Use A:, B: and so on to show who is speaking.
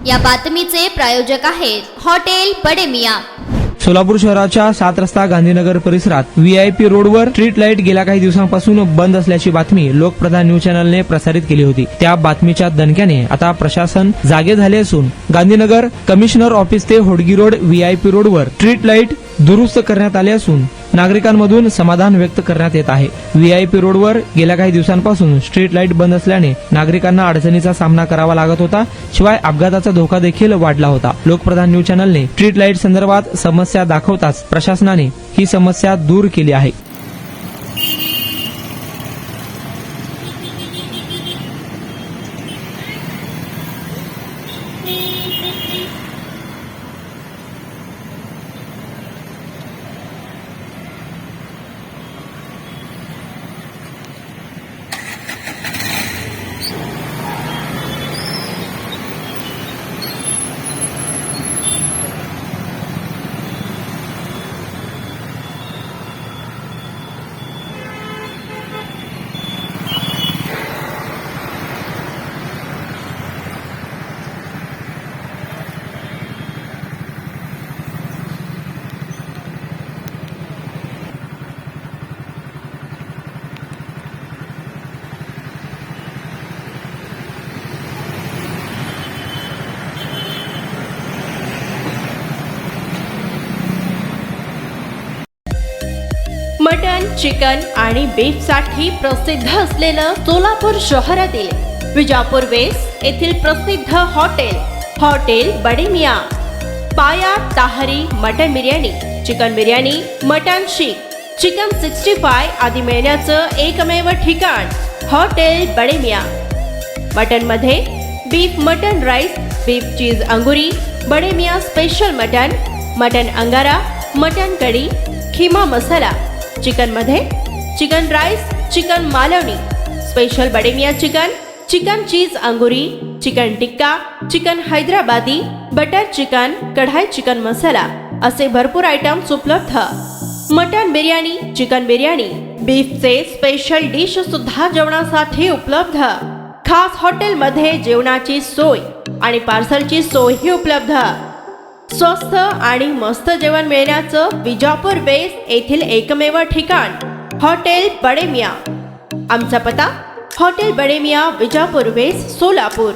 A: या बातमीचे प्रायोजक आहेत हॉटेल बडे मियां।
B: सोलापूर शहराच्या 7 रस्ता गांधीनगर परिसरात व्हीआयपी रोडवर स्ट्रीट लाईट गेल्या काही दिवसांपासून बंद असल्याची बातमी लोकप्रधान न्यूज चॅनलने प्रसारित केली होती। त्या बातमीच्या दणक्याने आता प्रशासन जागे झाले असून गांधीनगर कमिशनर ऑफिस ते होडगी रोड व्हीआयपी रोडवर स्ट्रीट लाईट दुरुस्त करण्यात आले असून नागरिकांमधून समाधान व्यक्त करण्यात येत आहे। व्हीआयपी रोडवर गेल्या काही दिवसांपासून स्ट्रीट लाईट बंद असल्याने नागरिकांना अडचणीचा सामना करावा लागत होता, शिवाय अपघाताचा धोका देखील वाढला होता। लोकप्रधान न्यूज चॅनलने स्ट्रीट लाईट संदर्भात समस्या दाखवताच प्रशासनाने ही समस्या दूर केली आहे।
C: मटन, चिकन आणि बीफ साठी प्रसिद्ध असलेलं सोलापूर शहरातील विजापूर वेस्ट येथील प्रसिद्ध hotel Bade Miyan. Paya tahari mutton biryani, chicken biryani, mutton seekh, chicken 65 आदी मिळण्याचं एकमेव ठिकाण हॉटेल बडे मियां। मटन मध्ये beef mutton rice, beef cheese angoori, Bade Miyan special mutton angara, mutton kadhi, keema masala. Chicken मध्ये chicken rice, chicken Malvani, special Bade Miyan chicken cheese angoori, chicken tikka, chicken Hyderabadi, butter chicken, kadai chicken masala असे भरपूर आयटम्स उपलब्ध। मटन बिर्याणी, चिकन बिर्याणी, बीफचे स्पेशल डिश सुद्धा जेवणासाठी उपलब्ध। खास हॉटेलमध्ये जेवणाची सोय आणि पार्सलची सोयही उपलब्ध। स्वस्त आणि मस्त जेवण मिळण्याचं विजापूर वेस्ट येथील एकमेव ठिकाण हॉटेल बडे मियां। आमचा पत्ता हॉटेल बडे मियां, विजापूर वेस्ट, सोलापूर।